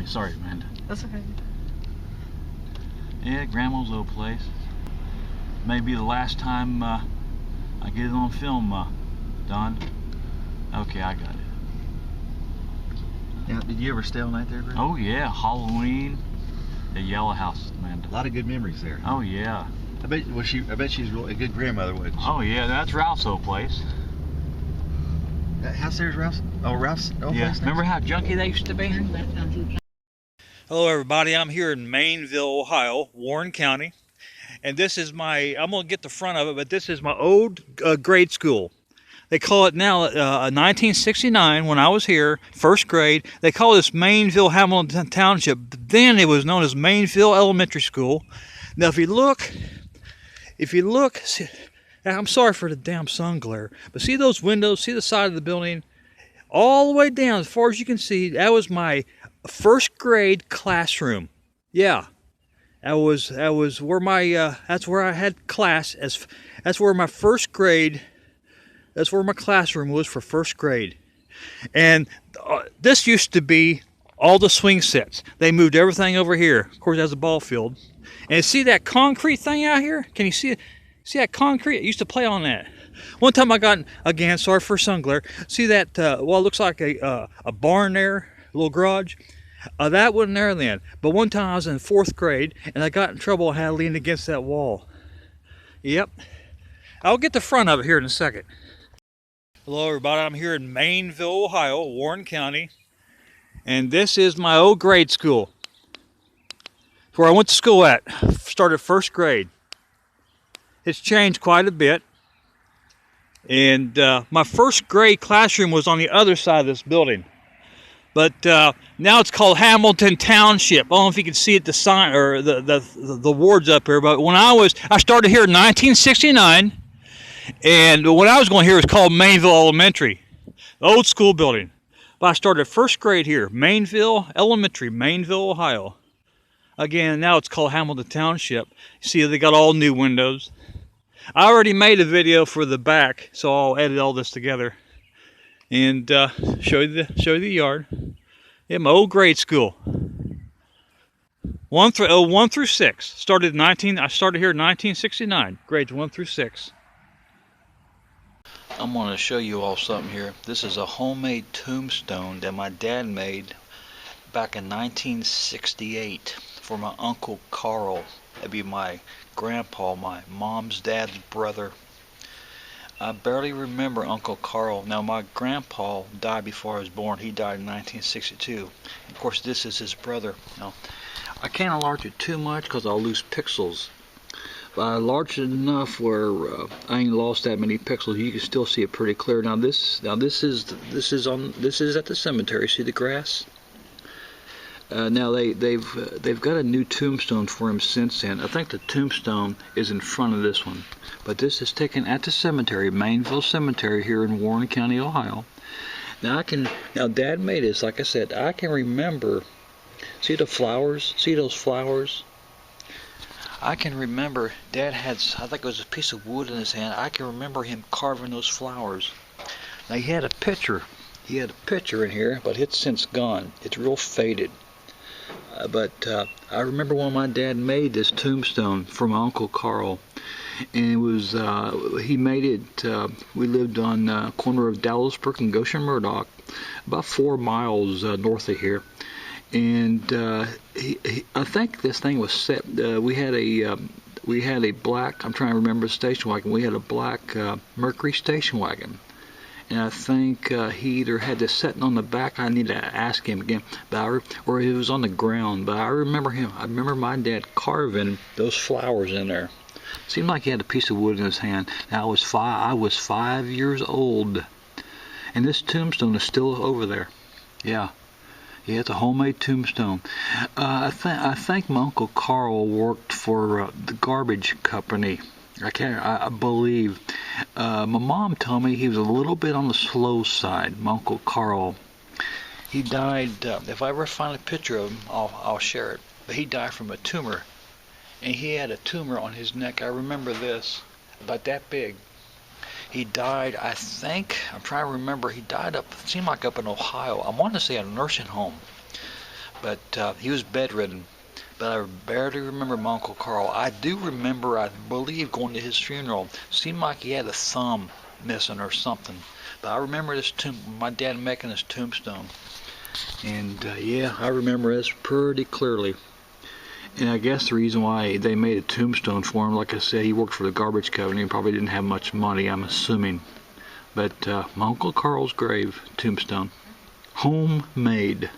Sorry, Amanda. That's okay. Yeah, Grandma's old place. Maybe the last time I get it on film, Don. Okay, I got it. Now, did you ever stay all night there, Greg? Oh yeah, Halloween, the Yellow House, Amanda. A lot of good memories there. Oh yeah. I bet she's a good grandmother, wasn't she? Oh yeah, that's Ralph's old place. That house there's Ralph's? Oh, Ralph's old Yeah, place? remember how junky they used to be? Hello everybody, I'm here in Mainville, Ohio, Warren County. And this is I'm going to get the front of it, but this is my old grade school. They call it now, 1969, when I was here, first grade, they call this Mainville Hamilton Township. Then it was known as Mainville Elementary School. Now if you look, see, I'm sorry for the damn sun glare, but see those windows, see the side of the building? All the way down, as far as you can see, that was my first grade classroom. Yeah. That was where my that's where I had class. That's where my first grade. That's where my classroom was for first grade. And this used to be all the swing sets. They moved everything over here. Of course, that's a ball field. And see that concrete thing out here? Can you see it? See that concrete? I used to play on that. One time I got, again, sorry for sun glare. See that? Well, it looks like a barn there, a little garage. That wasn't there then, but one time I was in fourth grade and I got in trouble and had to lean against that wall. Yep. I'll get the front of it here in a second. Hello everybody, I'm here in Mainville, Ohio, Warren County, and this is my old grade school. It's where I went to school at, started first grade. It's changed quite a bit, and my first grade classroom was on the other side of this building. But now it's called Hamilton Township. I don't know if you can see it, the sign or the words up here. But when I started here in 1969, and when I was going here, it was called Mainville Elementary, the old school building. But I started first grade here, Mainville Elementary, Mainville, Ohio. Again, now it's called Hamilton Township. See, they got all new windows. I already made a video for the back, so I'll edit all this together and show you the yard. Yeah, my old grade school. 1 through 6. I started here in 1969. Grades 1 through 6. I'm going to show you all something here. This is a homemade tombstone that my dad made back in 1968 for my Uncle Carl. That'd be my grandpa, my mom's dad's brother. I barely remember Uncle Carl. Now, my grandpa died before I was born. He died in 1962. Of course, this is his brother. Now, I can't enlarge it too much because I'll lose pixels. But I enlarged it enough where I ain't lost that many pixels. You can still see it pretty clear. Now, this is at the cemetery. See the grass? Now they've got a new tombstone for him since then. I think the tombstone is in front of this one, but this is taken at the cemetery, Mainville Cemetery here in Warren County, Ohio. Now Dad made this. Like I said, I can remember. See the flowers? See those flowers? I can remember Dad had, I think it was a piece of wood in his hand. I can remember him carving those flowers. Now he had a picture. He had a picture in here, but it's since gone. It's real faded. But I remember when my dad made this tombstone for my Uncle Carl, and it was he made it. We lived on the corner of Dallasburg and Goshen, Murdoch, about 4 miles north of here. And I think this thing was set. We had a black. I'm trying to remember the station wagon. We had a black Mercury station wagon. And I think he either had this setting on the back. I need to ask him again, or it was on the ground. But I remember him. I remember my dad carving those flowers in there. Seemed like he had a piece of wood in his hand. Now I was 5 years old, and this tombstone is still over there. Yeah, it's a homemade tombstone. I think my Uncle Carl worked for the garbage company. I believe. My mom told me he was a little bit on the slow side, my Uncle Carl. He died, if I ever find a picture of him, I'll share it. But he died from a tumor. And he had a tumor on his neck. I remember this, about that big. He died, I think, I'm trying to remember, he died seemed like up in Ohio. I want to say at a nursing home. but he was bedridden. But I barely remember my Uncle Carl. I do remember, I believe, going to his funeral. Seemed like he had a thumb missing or something. But I remember my dad making this tombstone. And yeah, I remember this pretty clearly. And I guess the reason why they made a tombstone for him, like I said, he worked for the garbage company and probably didn't have much money, I'm assuming. But my Uncle Carl's grave tombstone, homemade.